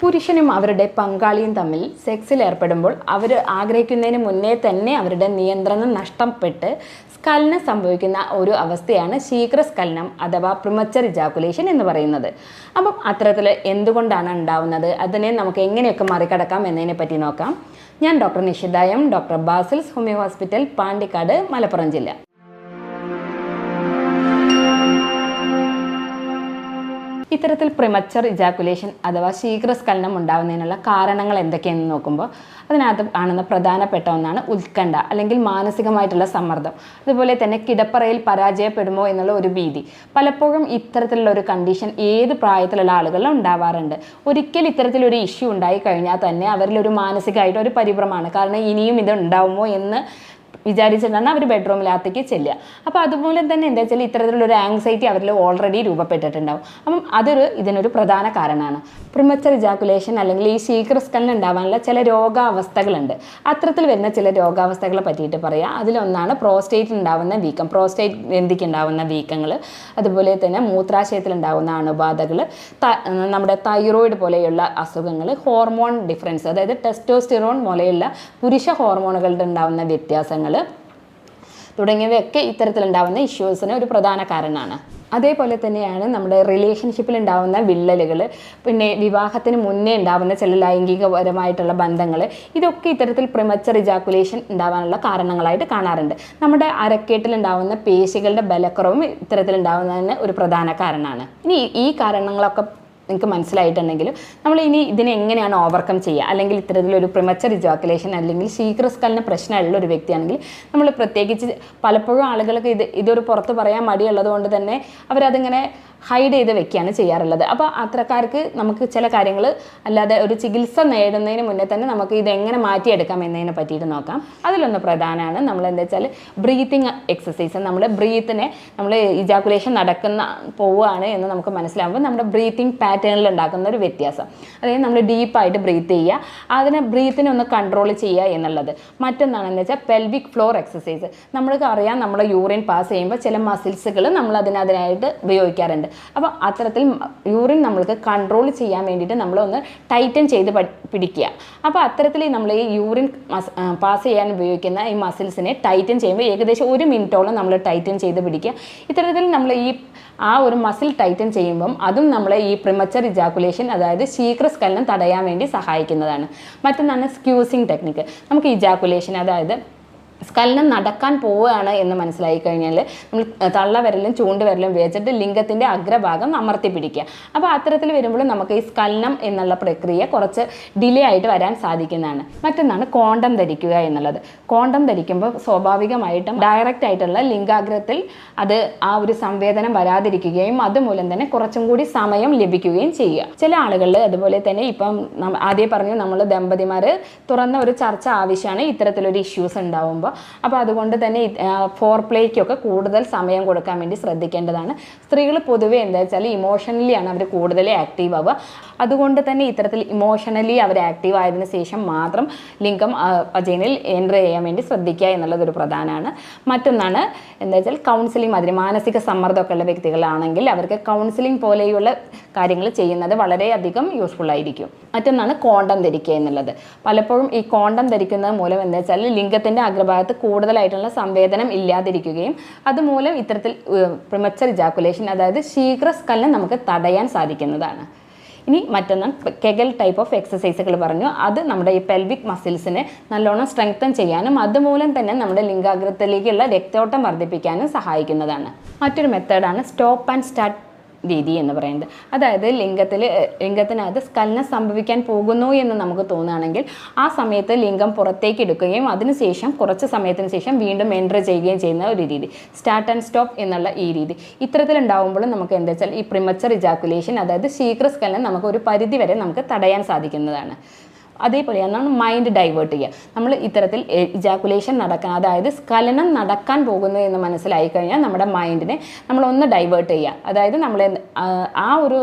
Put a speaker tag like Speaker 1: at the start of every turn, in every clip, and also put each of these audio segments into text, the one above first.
Speaker 1: പുരുഷനും അവരുടെ പങ്കാളിയും തമ്മിൽ സെക്സിൽ ഏർപ്പെടുമ്പോൾ അവർ ആഗ്രഹിക്കുന്നതിന് മുന്നേ തന്നെ അവരുടെ നിയന്ത്രണം നഷ്ടപ്പെട്ട് സ്ഖലനം സംഭവിക്കുന്ന ഒരു അവസ്ഥയാണ് ശീഘ്രസ്ഖലനം അഥവാ പ്രിമച്ചർ ഇജാക്കുലേഷൻ എന്ന് പറയുന്നത്. അപ്പം അത്തരത്തിൽ എന്തുകൊണ്ടാണ് ഉണ്ടാവുന്നത്, അതിനെ നമുക്ക് എങ്ങനെയൊക്കെ മറികടക്കാം എന്നതിനെ പറ്റി നോക്കാം. ഞാൻ doctor Nishitha M, doctor Basil's homeo hospital, Pandikkad, Malappuram ജില്ല. ഇത്തരത്തിൽ പ്രിമച്ചർ ഇജാക്കുലേഷൻ അഥവാ ശീഘ്രസ്ഖലനം ഉണ്ടാകുന്നതിനുള്ള കാരണങ്ങൾ എന്തൊക്കെയെന്ന് നോക്കുമ്പോൾ അതിനകത്ത് കാണുന്ന പ്രധാനപ്പെട്ട ഒന്നാണ് ഉത്കണ്ഠ അല്ലെങ്കിൽ മാനസികമായിട്ടുള്ള സമ്മർദ്ദം. അതുപോലെ തന്നെ കിടപ്പറയിൽ പരാജയപ്പെടുമോ എന്നുള്ള ഒരു ഭീതി. പലപ്പോഴും ഇത്തരത്തിലുള്ള ഒരു കണ്ടീഷൻ ഏത് പ്രായത്തിലുള്ള ആളുകളിലും ഉണ്ടാവാറുണ്ട്. ഒരിക്കൽ ഇത്തരത്തിലൊരു ഇഷ്യൂ ഉണ്ടായി കഴിഞ്ഞാൽ തന്നെ അവരിലൊരു മാനസികമായിട്ട് ഒരു പരിഭ്രമമാണ്. കാരണം ഇനിയും ഇത് ഉണ്ടാവുമോ എന്ന് വിചാരിച്ചിട്ടാണ് അവർ ബെഡ്റൂമിനകത്തേക്ക് ചെല്ലുക. അപ്പോൾ അതുപോലെ തന്നെ എന്താ വെച്ചാൽ ഇത്തരത്തിലുള്ളൊരു ആങ്സൈറ്റി അവരിൽ ഓൾറെഡി രൂപപ്പെട്ടിട്ടുണ്ടാവും. അപ്പം ഇതിനൊരു പ്രധാന കാരണമാണ്. പ്രിമച്ചർ ഇജാക്കുലേഷൻ അല്ലെങ്കിൽ ഈ ശീഘ്രസ്ഖലനം ഉണ്ടാവാനുള്ള ചില രോഗാവസ്ഥകളുണ്ട്. അത്തരത്തിൽ വരുന്ന ചില രോഗാവസ്ഥകളെ പറ്റിയിട്ട് പറയാം. അതിലൊന്നാണ് പ്രോസ്റ്റേറ്റ് ഉണ്ടാവുന്ന വീക്കം, പ്രോസ്റ്റേറ്റ് ഗ്രന്ഥിക്ക് ഉണ്ടാവുന്ന വീക്കങ്ങൾ, അതുപോലെ തന്നെ മൂത്രാശയത്തിൽ ഉണ്ടാകുന്ന അണുബാധകൾ, നമ്മുടെ തൈറോയിഡ് പോലെയുള്ള അസുഖങ്ങൾ, ഹോർമോൺ ഡിഫറൻസ് അതായത് ടെസ്റ്റോസ്റ്റിറോൺ പോലെയുള്ള പുരുഷ ഹോർമോണുകളുടെ ഉണ്ടാകുന്ന വ്യത്യാസങ്ങൾ തുടങ്ങിയവയൊക്കെ ഇത്തരത്തിലുണ്ടാകുന്ന ഇഷ്യൂസിന് ഒരു പ്രധാന കാരണമാണ്. അതേപോലെ തന്നെയാണ് നമ്മുടെ റിലേഷൻഷിപ്പിൽ ഉണ്ടാകുന്ന വിള്ളലുകൾ, പിന്നെ വിവാഹത്തിന് മുന്നേ ഉണ്ടാകുന്ന ചില ലൈംഗികപരമായിട്ടുള്ള ബന്ധങ്ങൾ, ഇതൊക്കെ ഇത്തരത്തിൽ പ്രിമച്ചർ ഇജാക്കുലേഷൻ ഉണ്ടാകാനുള്ള കാരണങ്ങളായിട്ട് കാണാറുണ്ട്. നമ്മുടെ അരക്കേട്ടിലുണ്ടാകുന്ന പേശികളുടെ ബലക്കുറവും ഇത്തരത്തിലുണ്ടാകുന്നതിന് ഒരു പ്രധാന കാരണമാണ്. ഇനി ഈ കാരണങ്ങളൊക്കെ നിങ്ങൾക്ക് മനസ്സിലായിട്ടുണ്ടെങ്കിലും നമ്മൾ ഇനി ഇതിനെ എങ്ങനെയാണ് ഓവർകം ചെയ്യുക, അല്ലെങ്കിൽ ഇത്തരത്തിലൊരു പ്രിമച്ചർ ഇജാക്കുലേഷൻ അല്ലെങ്കിൽ ശീഘ്രസ്ഖലന പ്രശ്നമുള്ള ഒരു വ്യക്തിയാണെങ്കിൽ നമ്മൾ പ്രത്യേകിച്ച് പലപ്പോഴും ആളുകൾക്ക് ഇതൊരു പുറത്ത് പറയാൻ മടിയുള്ളത് കൊണ്ട് തന്നെ അവരതിങ്ങനെ ഹൈഡ് ചെയ്ത് വെക്കുകയാണ് ചെയ്യാറുള്ളത്. അപ്പോൾ അത്തരക്കാർക്ക് നമുക്ക് ചില കാര്യങ്ങൾ അല്ലാതെ ഒരു ചികിത്സ നേടുന്നതിന് മുന്നേ തന്നെ നമുക്ക് ഇതെങ്ങനെ മാറ്റിയെടുക്കാം എന്നതിനെ പറ്റിയിട്ട് നോക്കാം. അതിലൊന്ന് പ്രധാനമാണ് നമ്മൾ എന്താ വെച്ചാൽ ബ്രീത്തിങ് എക്സസൈസ്. നമ്മുടെ ബ്രീത്തിനെ നമ്മൾ ഇജാക്കുലേഷൻ പോവുകയാണ് എന്ന് നമുക്ക് മനസ്സിലാകുമ്പോൾ നമ്മുടെ ബ്രീത്തിങ് പാറ്റേണിൽ ഉണ്ടാക്കുന്ന ഒരു വ്യത്യാസം, അതായത് നമ്മൾ ഡീപ്പായിട്ട് ബ്രീത്ത് ചെയ്യുക, അതിനെ ബ്രീത്തിനെ ഒന്ന് കൺട്രോൾ ചെയ്യുക എന്നുള്ളത്. മറ്റൊന്നാണെന്ന് വെച്ചാൽ പെൽവിക് ഫ്ലോർ എക്സസൈസ്. നമ്മൾക്ക് അറിയാം നമ്മുടെ യൂറിൻ പാസ് ചെയ്യുമ്പോൾ ചില മസിൽസുകൾ നമ്മൾ അതിനായിട്ട് ഉപയോഗിക്കാറുണ്ട്. അപ്പോൾ അത്തരത്തിൽ യൂറിൻ നമ്മൾക്ക് കൺട്രോൾ ചെയ്യാൻ വേണ്ടിയിട്ട് നമ്മളൊന്ന് ടൈറ്റൻ ചെയ്ത് പിടിക്കുക. അപ്പോൾ അത്തരത്തിൽ നമ്മൾ ഈ യൂറിൻ പാസ് ചെയ്യാൻ ഉപയോഗിക്കുന്ന ഈ മസിൽസിനെ ടൈറ്റൻ ചെയ്യുമ്പോൾ ഏകദേശം 1 മിനിറ്റോളം നമ്മൾ ടൈറ്റൻ ചെയ്ത് പിടിക്കുക. ഇത്തരത്തിൽ നമ്മൾ ആ ഒരു മസിൽ ടൈറ്റൻ ചെയ്യുമ്പം അതും നമ്മളെ ഈ പ്രിമച്ചർ ഇജാക്കുലേഷൻ അതായത് ശീഘ്രസ്ഖലനം തടയാൻ വേണ്ടി സഹായിക്കുന്നതാണ്. മറ്റൊന്നാണ് സ്ക്യൂസിങ് ടെക്നിക്ക്. നമുക്ക് ഇജാക്കുലേഷൻ അതായത് സ്ഖലനം നടക്കാൻ പോവുകയാണ് എന്ന് മനസ്സിലായി കഴിഞ്ഞാൽ നമ്മൾ തള്ളവിരലും ചൂണ്ടുവിരലും വെച്ചിട്ട് ലിംഗത്തിൻ്റെ അഗ്രഭാഗം അമർത്തി പിടിക്കുക. അപ്പോൾ അത്തരത്തിൽ വരുമ്പോൾ നമുക്ക് ഈ സ്ഖലനം എന്നുള്ള പ്രക്രിയ കുറച്ച് ഡിലേ ആയിട്ട് വരാൻ സാധിക്കുന്നതാണ്. മറ്റൊന്നാണ് കോണ്ടം ധരിക്കുക എന്നുള്ളത്. കോണ്ടം ധരിക്കുമ്പോൾ സ്വാഭാവികമായിട്ടും ഡയറക്റ്റ് ആയിട്ടുള്ള ലിംഗാഗ്രത്തിൽ ആ ഒരു സംവേദനം വരാതിരിക്കുകയും അതുമൂലം തന്നെ കുറച്ചും കൂടി സമയം ലഭിക്കുകയും ചെയ്യുക. ചില ആളുകളിൽ അതുപോലെ തന്നെ ഇപ്പം ആദ്യം പറഞ്ഞു നമ്മൾ ദമ്പതിമാർ തുറന്ന ഒരു ചർച്ച ആവശ്യമാണ് ഇത്തരത്തിലൊരു ഇഷ്യൂസ് ഉണ്ടാവുമ്പോൾ. അപ്പോൾ അതുകൊണ്ട് തന്നെ ഫോർ പ്ലേക്കൊക്കെ കൂടുതൽ സമയം കൊടുക്കാൻ വേണ്ടി ശ്രദ്ധിക്കേണ്ടതാണ്. സ്ത്രീകൾ പൊതുവേ എന്താ വെച്ചാൽ ഇമോഷണലിയാണ് അവർ കൂടുതൽ ആക്റ്റീവ് ആവുക. അതുകൊണ്ട് തന്നെ ഇത്തരത്തിൽ ഇമോഷണലി അവർ ആക്റ്റീവ് ആയതിനു ശേഷം മാത്രം ലിംഗം വജൈനയിൽ എൻ്റർ ചെയ്യാൻ വേണ്ടി ശ്രദ്ധിക്കുക എന്നുള്ളതൊരു പ്രധാനമാണ്. മറ്റൊന്നാണ് എന്താ വെച്ചാൽ കൗൺസിലിംഗ് മാതിരി മാനസിക സമ്മർദ്ദമൊക്കെ ഉള്ള വ്യക്തികളാണെങ്കിൽ അവർക്ക് കൗൺസിലിംഗ് പോലെയുള്ള കാര്യങ്ങൾ ചെയ്യുന്നത് വളരെയധികം യൂസ്ഫുൾ ആയിരിക്കും. മറ്റൊന്നാണ് കോണ്ടം ധരിക്കുക എന്നുള്ളത്. പലപ്പോഴും ഈ കോണ്ടം ധരിക്കുന്നത് മൂലം എന്താ വെച്ചാൽ ലിംഗത്തിൻ്റെ അഗ്രഭാഗത്ത് കൂടുതലായിട്ടുള്ള സംവേദനം ഇല്ലാതിരിക്കുകയും അതുമൂലം ഇത്തരത്തിൽ പ്രിമച്ചർ ഇജാക്കുലേഷൻ അതായത് ശീഘ്രസ്ഖലനം നമുക്ക് തടയാൻ സാധിക്കുന്നതാണ്. ഇനി മറ്റൊന്ന് കെഗൽ ടൈപ്പ് ഓഫ് എക്സസൈസുകൾ പറഞ്ഞു. അത് നമ്മുടെ ഈ പെൽവിക് മസിൽസിനെ നല്ലോണം സ്ട്രെങ്തൻ ചെയ്യാനും അതുമൂലം തന്നെ നമ്മുടെ ലിംഗാഗ്രത്തിലേക്കുള്ള രക്തോട്ടം വർദ്ധിപ്പിക്കാനും സഹായിക്കുന്നതാണ്. മറ്റൊരു മെത്തേഡാണ് സ്റ്റോപ്പ് ആൻഡ് സ്റ്റാർട്ട് രീതി എന്ന് പറയുന്നത്. അതായത് ലിംഗത്തിനകത്ത് സ്ഖലനം സംഭവിക്കാൻ പോകുന്നു എന്ന് നമുക്ക് തോന്നുകയാണെങ്കിൽ ആ സമയത്ത് ലിംഗം പുറത്തേക്ക് എടുക്കുകയും അതിനുശേഷം കുറച്ച് സമയത്തിന് ശേഷം വീണ്ടും എൻ്റർ ചെയ്യുകയും ചെയ്യുന്ന ഒരു രീതി, സ്റ്റാർട്ട് ആൻഡ് സ്റ്റോപ്പ് എന്നുള്ള ഈ രീതി. ഇത്തരത്തിലുണ്ടാകുമ്പോഴും നമുക്ക് എന്താ വെച്ചാൽ ഈ പ്രിമച്ചർ ഇജാക്കുലേഷൻ അതായത് ശീഘ്രസ്ഖലനം നമുക്ക് ഒരു പരിധി വരെ നമുക്ക് തടയാൻ സാധിക്കുന്നതാണ്. അതേപോലെയാണ് മൈൻഡ് ഡൈവേർട്ട് ചെയ്യുക. നമ്മൾ ഇത്തരത്തിൽ ഇജാക്കുലേഷൻ നടക്കാൻ, അതായത് സ്ഖലനം നടക്കാൻ പോകുന്നു എന്ന് മനസ്സിലായി കഴിഞ്ഞാൽ നമ്മുടെ മൈൻഡിനെ നമ്മളൊന്ന് ഡൈവേർട്ട് ചെയ്യുക. അതായത് നമ്മൾ ആ ഒരു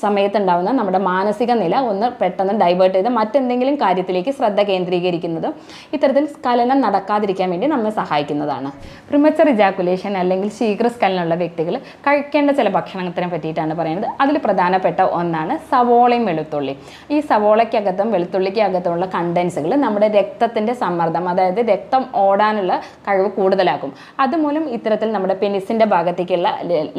Speaker 1: സമയത്തുണ്ടാകുന്ന നമ്മുടെ മാനസിക നില ഒന്ന് പെട്ടെന്ന് ഡൈവേർട്ട് ചെയ്ത് മറ്റെന്തെങ്കിലും കാര്യത്തിലേക്ക് ശ്രദ്ധ കേന്ദ്രീകരിക്കുന്നതും ഇത്തരത്തിൽ സ്ഖലനം നടക്കാതിരിക്കാൻ വേണ്ടി നമ്മെ സഹായിക്കുന്നതാണ്. പ്രിമച്ചർ ഇജാക്കുലേഷൻ അല്ലെങ്കിൽ ശീഘ്രസ്ഖലനമുള്ള വ്യക്തികൾ കഴിക്കേണ്ട ചില ഭക്ഷണത്തിനെ പറ്റിയിട്ടാണ് പറയുന്നത്. അതിൽ പ്രധാനപ്പെട്ട ഒന്നാണ് സവോളയും വെളുത്തുള്ളി. ഈ സവോളയ്ക്കകത്തും വെളുത്തുള്ളിക്കകത്തുമുള്ള കണ്ടൻസുകൾ നമ്മുടെ രക്തത്തിൻ്റെ സമ്മർദ്ദം, അതായത് രക്തം ഓടാനുള്ള കഴിവ് കൂടുതലാക്കും. അതുമൂലം ഇത്തരത്തിൽ നമ്മുടെ പെനിസിൻ്റെ ഭാഗത്തേക്കുള്ള,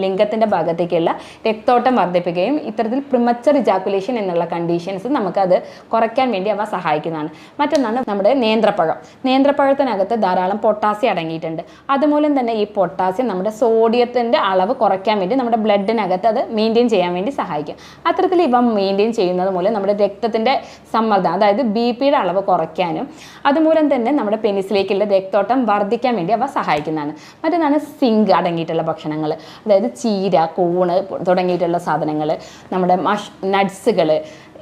Speaker 1: ലിംഗത്തിൻ്റെ ഭാഗത്തേക്കുള്ള രക്തോട്ടം വർദ്ധിപ്പിക്കുകയും ഇത്തരത്തിൽ പ്രിമച്ചർ ഇജാക്കുലേഷൻ എന്നുള്ള കണ്ടീഷൻസ് നമുക്കത് കുറയ്ക്കാൻ വേണ്ടി അവ സഹായിക്കുന്നതാണ്. മറ്റൊന്നാണ് നമ്മുടെ നേന്ത്രപ്പഴം. നേന്ത്രപ്പഴത്തിനകത്ത് ധാരാളം പൊട്ടാസ്യം അടങ്ങിയിട്ടുണ്ട്. അതുമൂലം തന്നെ ഈ പൊട്ടാസ്യം നമ്മുടെ സോഡിയത്തിൻ്റെ അളവ് കുറയ്ക്കാൻ വേണ്ടി നമ്മുടെ ബ്ലഡിനകത്ത് അത് മെയിൻറ്റെയിൻ ചെയ്യാൻ വേണ്ടി സഹായിക്കും. അത്തരത്തിൽ ഇവ മെയിൻറ്റെയിൻ ചെയ്യുന്നത് മൂലം നമ്മുടെ രക്തത്തിൻ്റെ സമ്മർദ്ദം, അതായത് BP-യുടെ അളവ് കുറയ്ക്കാനും അതുമൂലം തന്നെ നമ്മുടെ പെനിസിലേക്കുള്ള രക്തോട്ടം വർദ്ധിക്കാൻ വേണ്ടി അവ സഹായിക്കുന്നതാണ്. മറ്റൊന്നാണ് സിങ്ക് അടങ്ങിയിട്ടുള്ള ഭക്ഷണങ്ങൾ, അതായത് ചീര, കൂണ് തുടങ്ങിയിട്ടുള്ള സാധനങ്ങൾ, നമ്മുടെ നട്ട്സുകൾ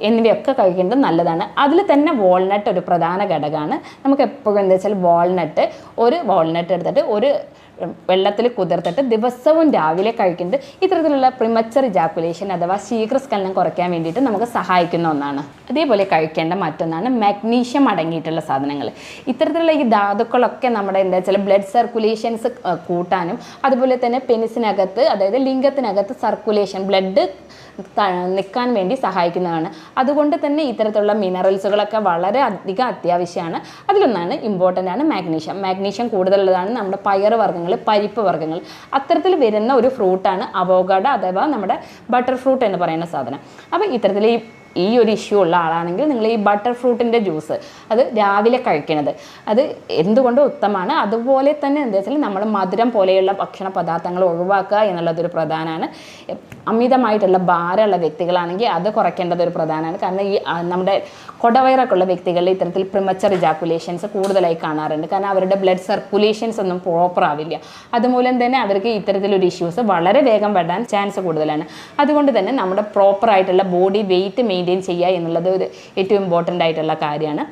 Speaker 1: എന്നിവയൊക്കെ കഴിക്കേണ്ടത് നല്ലതാണ്. അതിൽ തന്നെ വാൾനട്ട് ഒരു പ്രധാന ഘടകമാണ്. നമുക്ക് എപ്പോഴും എന്താ വെച്ചാൽ ഒരു വാൾനട്ട് എടുത്തിട്ട് ഒരു വെള്ളത്തിൽ കുതിർത്തിട്ട് ദിവസവും രാവിലെ കഴിക്കുന്നത് ഇത്തരത്തിലുള്ള പ്രിമച്ചർ ഇജാക്കുലേഷൻ അഥവാ ശീഘ്രസ്ഖലനം കുറയ്ക്കാൻ വേണ്ടിയിട്ട് നമുക്ക് സഹായിക്കുന്ന ഒന്നാണ്. അതേപോലെ കഴിക്കേണ്ട മറ്റൊന്നാണ് മാഗ്നീഷ്യം അടങ്ങിയിട്ടുള്ള സാധനങ്ങൾ. ഇത്തരത്തിലുള്ള ഈ ധാതുക്കളൊക്കെ നമ്മുടെ എന്താ വെച്ചാൽ ബ്ലഡ് സർക്കുലേഷൻസ് കൂട്ടാനും അതുപോലെ തന്നെ പെനിസിനകത്ത്, അതായത് ലിംഗത്തിനകത്ത് സർക്കുലേഷൻ, ബ്ലഡ് നിൽക്കാൻ വേണ്ടി സഹായിക്കുന്നതാണ്. അതുകൊണ്ട് തന്നെ ഇത്തരത്തിലുള്ള മിനറൽസുകളൊക്കെ വളരെ അധികം അത്യാവശ്യമാണ്. അതിലൊന്നാണ് ഇമ്പോർട്ടൻ്റ് ആണ് മാഗ്നീഷ്യം. മാഗ്നീഷ്യം കൂടുതലുള്ളതാണ് നമ്മുടെ പയർ വർഗ്ഗങ്ങൾ, പരിപ്പ് വർഗ്ഗങ്ങൾ. അത്തരത്തിൽ വരുന്ന ഒരു ഫ്രൂട്ടാണ് അവോക്കാഡോ അഥവാ നമ്മുടെ ബട്ടർ ഫ്രൂട്ട് എന്ന് പറയുന്ന സാധനം. അപ്പോൾ ഇത്തരത്തിൽ ഈ ഒരു ഇഷ്യൂ ഉള്ള ആളാണെങ്കിൽ നിങ്ങൾ ഈ ബട്ടർ ഫ്രൂട്ടിൻ്റെ ജ്യൂസ് അത് രാവിലെ കഴിക്കണത് അത് എന്തുകൊണ്ടും ഉത്തമമാണ്. അതുപോലെ തന്നെ എന്താ വെച്ചാൽ നമ്മൾ മധുരം പോലെയുള്ള ഭക്ഷണ പദാർത്ഥങ്ങൾ ഒഴിവാക്കുക എന്നുള്ളതൊരു പ്രധാനമാണ്. അമിതമായിട്ടുള്ള ഭാരമുള്ള വ്യക്തികളാണെങ്കിൽ അത് കുറയ്ക്കേണ്ടതൊരു പ്രധാനമാണ്. കാരണം ഈ നമ്മുടെ കൊടവയറൊക്കെ ഉള്ള വ്യക്തികളിൽ ഇത്തരത്തിൽ പ്രിമച്ചർ ഇജാക്കുലേഷൻസ് കൂടുതലായി കാണാറുണ്ട്. കാരണം അവരുടെ ബ്ലഡ് സർക്കുലേഷൻസ് ഒന്നും പ്രോപ്പർ ആവില്ല. അതുമൂലം തന്നെ അവർക്ക് ഇത്തരത്തിലൊരു ഇഷ്യൂസ് വളരെ വേഗം വരാൻ ചാൻസ് കൂടുതലാണ്. അതുകൊണ്ട് തന്നെ നമ്മുടെ പ്രോപ്പറായിട്ടുള്ള ബോഡി വെയിറ്റ് മെയിൻറ്റെയിൻ ചെയ്യുക എന്നുള്ളത് ഒരു ഏറ്റവും ഇമ്പോർട്ടൻ്റ് ആയിട്ടുള്ള കാര്യമാണ്.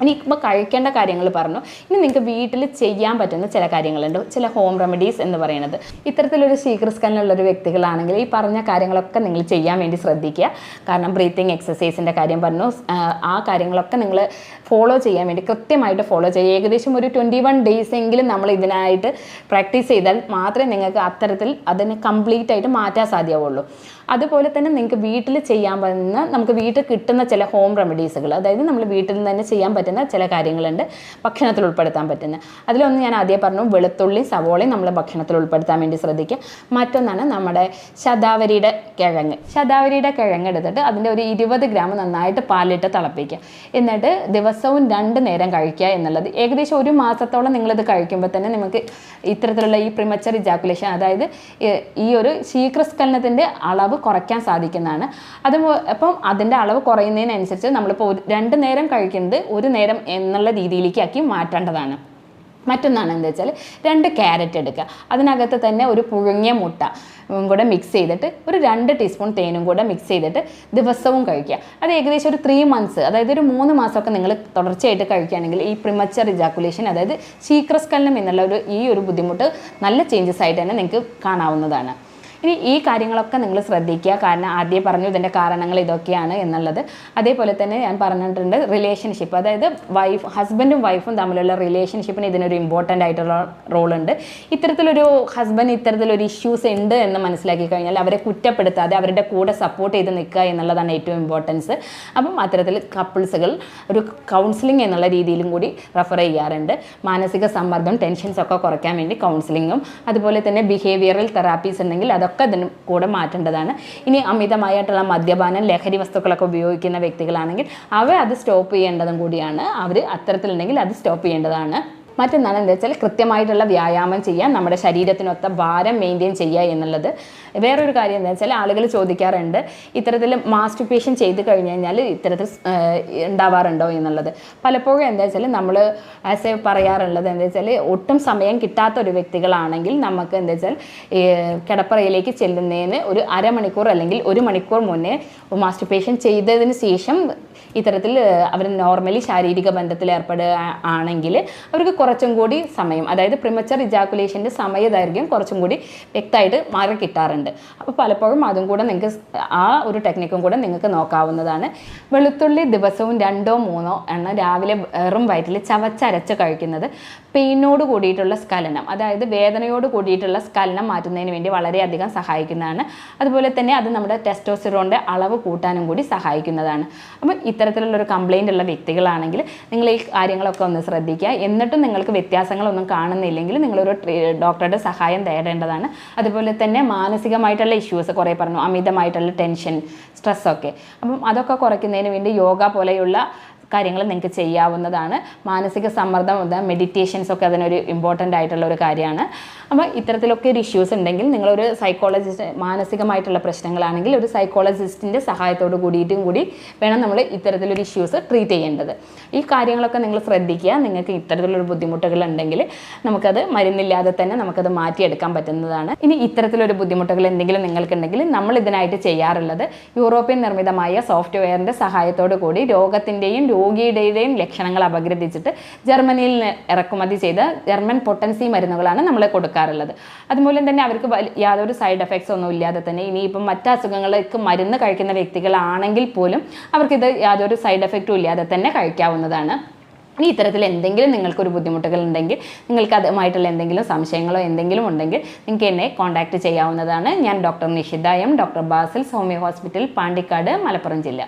Speaker 1: ഇനി ഇപ്പോൾ കഴിക്കേണ്ട കാര്യങ്ങൾ പറഞ്ഞു. ഇനി നിങ്ങൾക്ക് വീട്ടിൽ ചെയ്യാൻ പറ്റുന്ന ചില കാര്യങ്ങളുണ്ട്, ചില ഹോം റെമഡീസ് എന്ന് പറയുന്നത്. ഇത്തരത്തിലൊരു ശീഘ്രസ്ഖലനമുള്ളൊരു വ്യക്തികളാണെങ്കിൽ ഈ പറഞ്ഞ കാര്യങ്ങളൊക്കെ നിങ്ങൾ ചെയ്യാൻ വേണ്ടി ശ്രദ്ധിക്കുക. കാരണം ബ്രീത്തിങ് എക്സസൈസിൻ്റെ കാര്യം പറഞ്ഞു, ആ കാര്യങ്ങളൊക്കെ നിങ്ങൾ ഫോളോ ചെയ്യാൻ വേണ്ടി കൃത്യമായിട്ട് ഫോളോ ചെയ്യുക. ഏകദേശം ഒരു 21 ഡേയ്സ് എങ്കിലും നമ്മൾ ഇതിനായിട്ട് പ്രാക്ടീസ് ചെയ്താൽ മാത്രമേ നിങ്ങൾക്ക് അത്തരത്തിൽ അതിനെ കംപ്ലീറ്റ് ആയിട്ട് മാറ്റാൻ സാധ്യമാവുള്ളൂ. അതുപോലെ തന്നെ നിങ്ങൾക്ക് വീട്ടിൽ ചെയ്യാൻ പറ്റുന്ന, നമുക്ക് വീട്ടിൽ കിട്ടുന്ന ചില ഹോം റെമഡീസുകൾ, അതായത് നമ്മൾ വീട്ടിൽ നിന്ന് തന്നെ ചെയ്യാൻ പറ്റുന്ന ചില കാര്യങ്ങളുണ്ട് ഭക്ഷണത്തിൽ ഉൾപ്പെടുത്താൻ പറ്റുന്ന. അതിലൊന്ന് ഞാൻ ആദ്യം പറഞ്ഞു, വെളുത്തുള്ളിയും സവോളയും നമ്മൾ ഭക്ഷണത്തിൽ ഉൾപ്പെടുത്താൻ വേണ്ടി ശ്രദ്ധിക്കുക. മറ്റൊന്നാണ് നമ്മുടെ ശതാവരിയുടെ കിഴങ്ങ് എടുത്തിട്ട് അതിൻ്റെ ഒരു 20 ഗ്രാം നന്നായിട്ട് പാലിട്ട് തിളപ്പിക്കുക. എന്നിട്ട് ദിവസവും 2 നേരം കഴിക്കുക എന്നുള്ളത്. ഏകദേശം ഒരു മാസത്തോളം നിങ്ങളിത് കഴിക്കുമ്പോൾ തന്നെ നിങ്ങൾക്ക് ഇത്തരത്തിലുള്ള ഈ പ്രിമച്ചർ ഇജാക്കുലേഷൻ, അതായത് ഈ ഒരു ശീഘ്രസ്ഖലനത്തിൻ്റെ അളവ് കുറയ്ക്കാൻ സാധിക്കുന്നതാണ്. അപ്പം അതിൻ്റെ അളവ് കുറയുന്നതിനനുസരിച്ച് നമ്മളിപ്പോൾ 2 നേരം കഴിക്കുന്നത് 1 നേരം എന്നുള്ള രീതിയിലേക്ക് ആക്കി മാറ്റേണ്ടതാണ്. മറ്റൊന്നാണ് എന്താ വെച്ചാൽ 2 ക്യാരറ്റ് എടുക്കുക, അതിനകത്ത് തന്നെ ഒരു പുഴുങ്ങിയ മുട്ട കൂടെ മിക്സ് ചെയ്തിട്ട് ഒരു 2 ടീസ്പൂൺ തേനും കൂടെ മിക്സ് ചെയ്തിട്ട് ദിവസവും കഴിക്കുക. അത് ഏകദേശം ഒരു 3 മന്ത്സ്, അതായത് ഒരു 3 മാസമൊക്കെ നിങ്ങൾ തുടർച്ചയായിട്ട് കഴിക്കുകയാണെങ്കിൽ ഈ പ്രിമച്ചർ ഇജാക്കുലേഷൻ, അതായത് ശീഘ്രസ്ഖലനം എന്നുള്ള ഈ ഒരു ബുദ്ധിമുട്ട് നല്ല ചേഞ്ചസ് ആയിട്ട് തന്നെ നിങ്ങൾക്ക് കാണാവുന്നതാണ്. ഇനി ഈ കാര്യങ്ങളൊക്കെ നിങ്ങൾ ശ്രദ്ധിക്കുക. കാരണം ആദ്യം പറഞ്ഞു ഇതിൻ്റെ കാരണങ്ങൾ ഇതൊക്കെയാണ് എന്നുള്ളത്. അതേപോലെ തന്നെ ഞാൻ പറഞ്ഞിട്ടുണ്ട് റിലേഷൻഷിപ്പ്, അതായത് ഹസ്ബൻഡും വൈഫും തമ്മിലുള്ള റിലേഷൻഷിപ്പിന് ഇതിനൊരു ഇമ്പോർട്ടൻ്റ് ആയിട്ടുള്ള റോളുണ്ട്. ഇത്തരത്തിലൊരു ഹസ്ബൻഡ് ഇത്തരത്തിലൊരു ഇഷ്യൂസ് ഉണ്ട് എന്ന് മനസ്സിലാക്കി കഴിഞ്ഞാൽ അവരെ കുറ്റപ്പെടുത്താതെ അവരുടെ കൂടെ സപ്പോർട്ട് ചെയ്ത് നിൽക്കുക എന്നുള്ളതാണ് ഏറ്റവും ഇമ്പോർട്ടൻസ്. അപ്പം അത്തരത്തിൽ കപ്പിൾസുകൾ ഒരു കൗൺസിലിംഗ് എന്നുള്ള രീതിയിലും കൂടി റെഫർ ചെയ്യാറുണ്ട്. മാനസിക സമ്മർദ്ദം, ടെൻഷൻസ് ഒക്കെ കുറയ്ക്കാൻ വേണ്ടി കൗൺസിലിങ്ങും അതുപോലെ തന്നെ ബിഹേവിയറൽ തെറാപ്പീസ് ഉണ്ടെങ്കിൽ അതൊക്കെ അതിന് കൂടെ മാറ്റേണ്ടതാണ്. ഇനി അമിതമായിട്ടുള്ള മദ്യപാനം, ലഹരി വസ്തുക്കളൊക്കെ ഉപയോഗിക്കുന്ന വ്യക്തികളാണെങ്കിൽ അത് സ്റ്റോപ്പ് ചെയ്യേണ്ടതും കൂടിയാണ്. അവർ അത്തരത്തിലുണ്ടെങ്കിൽ അത് സ്റ്റോപ്പ് ചെയ്യേണ്ടതാണ്. മറ്റൊന്നാണ് എന്താ വെച്ചാൽ കൃത്യമായിട്ടുള്ള വ്യായാമം ചെയ്യാൻ, നമ്മുടെ ശരീരത്തിനൊത്ത ഭാരം മെയിൻറ്റെയിൻ ചെയ്യുക എന്നുള്ളത്. വേറൊരു കാര്യം എന്താ വെച്ചാൽ ആളുകൾ ചോദിക്കാറുണ്ട് ഇത്തരത്തിൽ മാസ്റ്റുർബേഷൻ ചെയ്ത് കഴിഞ്ഞ് കഴിഞ്ഞാൽ ഇത്തരത്തിൽ ഉണ്ടാവാറുണ്ടോ എന്നുള്ളത്. പലപ്പോഴും എന്താ വെച്ചാൽ നമ്മൾ പറയാറുള്ളത് എന്താ വെച്ചാൽ ഒട്ടും സമയം കിട്ടാത്ത ഒരു വ്യക്തികളാണെങ്കിൽ നമുക്ക് എന്താ വെച്ചാൽ കിടപ്പറയിലേക്ക് ചെല്ലുന്നതിന് ഒരു അരമണിക്കൂർ അല്ലെങ്കിൽ 1 മണിക്കൂർ മുന്നേ മാസ്റ്റുർബേഷൻ ചെയ്തതിന് ശേഷം ഇത്തരത്തിൽ അവർ നോർമലി ശാരീരിക ബന്ധത്തിൽ ഏർപ്പെടുക ആണെങ്കിൽ അവർക്ക് കുറച്ചും കൂടി സമയം, അതായത് പ്രിമച്ചർ ഇജാക്കുലേഷൻ്റെ സമയദൈർഘ്യം കുറച്ചും കൂടി വ്യക്തമായിട്ട് മാറി കിട്ടാറുണ്ട്. അപ്പോൾ പലപ്പോഴും അതും കൂടെ നിങ്ങൾക്ക് ആ ഒരു ടെക്നിക്കും കൂടെ നിങ്ങൾക്ക് നോക്കാവുന്നതാണ്. വെളുത്തുള്ളി ദിവസവും 2-3 എണ്ണം രാവിലെ വെറും വയറ്റിൽ ചവച്ചരച്ച് കഴിക്കുന്നത് പെയിനോട് കൂടിയിട്ടുള്ള സ്ഖലനം, അതായത് വേദനയോട് കൂടിയിട്ടുള്ള സ്ഖലനം മാറ്റുന്നതിന് വേണ്ടി വളരെയധികം സഹായിക്കുന്നതാണ്. അതുപോലെ തന്നെ അത് നമ്മുടെ ടെസ്റ്റോസ്റ്ററോണിൻ്റെ അളവ് കൂട്ടാനും കൂടി സഹായിക്കുന്നതാണ്. അപ്പം ഇത്തരത്തിലുള്ളൊരു കംപ്ലയിൻ്റ് ഉള്ള വ്യക്തികളാണെങ്കിൽ നിങ്ങൾ ഈ കാര്യങ്ങളൊക്കെ ഒന്ന് ശ്രദ്ധിക്കുക. എന്നിട്ടും നിങ്ങൾക്ക് വ്യത്യാസങ്ങളൊന്നും കാണുന്നില്ലെങ്കിൽ നിങ്ങളൊരു ഡോക്ടറുടെ സഹായം തേടേണ്ടതാണ്. അതുപോലെ തന്നെ മാനസികമായിട്ടുള്ള ഇഷ്യൂസ് കുറേ പറഞ്ഞു, അമിതമായിട്ടുള്ള ടെൻഷൻ, സ്ട്രെസ്സൊക്കെ, അപ്പം അതൊക്കെ കുറയ്ക്കുന്നതിന് വേണ്ടി യോഗ പോലെയുള്ള കാര്യങ്ങൾ നിങ്ങൾക്ക് ചെയ്യാവുന്നതാണ്. മാനസിക സമ്മർദ്ദം, മെഡിറ്റേഷൻസ് ഒക്കെ അതിനൊരു ഇമ്പോർട്ടൻ്റ് ആയിട്ടുള്ള ഒരു കാര്യമാണ്. അപ്പോൾ ഇത്തരത്തിലൊക്കെ ഒരു ഇഷ്യൂസ് ഉണ്ടെങ്കിൽ നിങ്ങളൊരു സൈക്കോളജിസ്റ്റ്, മാനസികമായിട്ടുള്ള പ്രശ്നങ്ങളാണെങ്കിൽ ഒരു സൈക്കോളജിസ്റ്റിൻ്റെ സഹായത്തോട് കൂടിയിട്ടും കൂടി വേണം നമ്മൾ ഇത്തരത്തിലൊരു ഇഷ്യൂസ് ട്രീറ്റ് ചെയ്യേണ്ടത്. ഈ കാര്യങ്ങളൊക്കെ നിങ്ങൾ ശ്രദ്ധിക്കുക. നിങ്ങൾക്ക് ഇത്തരത്തിലൊരു ബുദ്ധിമുട്ടുകൾ ഉണ്ടെങ്കിൽ നമുക്കത് മരുന്നില്ലാതെ തന്നെ നമുക്കത് മാറ്റിയെടുക്കാൻ പറ്റുന്നതാണ്. ഇനി ഇത്തരത്തിലൊരു ബുദ്ധിമുട്ടുകൾ എന്തെങ്കിലും നിങ്ങൾക്കുണ്ടെങ്കിൽ നമ്മൾ ഇതിനായിട്ട് ചെയ്യാറുള്ളത് യൂറോപ്യൻ നിർമ്മിതമായ സോഫ്റ്റ്വെയറിൻ്റെ സഹായത്തോടു കൂടി രോഗത്തിൻ്റെയും രോഗിയുടെയും ലക്ഷണങ്ങൾ അപഗ്രഥിച്ചിട്ട് ജർമ്മനിയിൽ ഇറക്കുമതി ചെയ്ത ജർമ്മൻ പൊട്ടൻസി മരുന്നുകളാണ് നമ്മൾ കൊടുക്കാറുള്ളത്. അതുമൂലം തന്നെ അവർക്ക് യാതൊരു സൈഡ് എഫക്ട്സ് ഒന്നും ഇല്ലാതെ തന്നെ ഇനിയിപ്പം മറ്റ് അസുഖങ്ങൾക്ക് മരുന്ന് കഴിക്കുന്ന വ്യക്തികളാണെങ്കിൽ പോലും അവർക്കിത് യാതൊരു സൈഡ് എഫക്റ്റും ഇല്ലാതെ തന്നെ കഴിക്കാവുന്നതാണ്. ഇനി ഇത്തരത്തിൽ എന്തെങ്കിലും നിങ്ങൾക്കൊരു ബുദ്ധിമുട്ടുകൾ ഉണ്ടെങ്കിൽ, നിങ്ങൾക്ക് അതുമായിട്ടുള്ള എന്തെങ്കിലും സംശയങ്ങളോ എന്തെങ്കിലും ഉണ്ടെങ്കിൽ നിങ്ങൾക്ക് എന്നെ കോൺടാക്റ്റ് ചെയ്യാവുന്നതാണ്. ഞാൻ doctor Nishitha M, doctor Basil's homeo hospital, Pandikkad, Malappuram ജില്ല.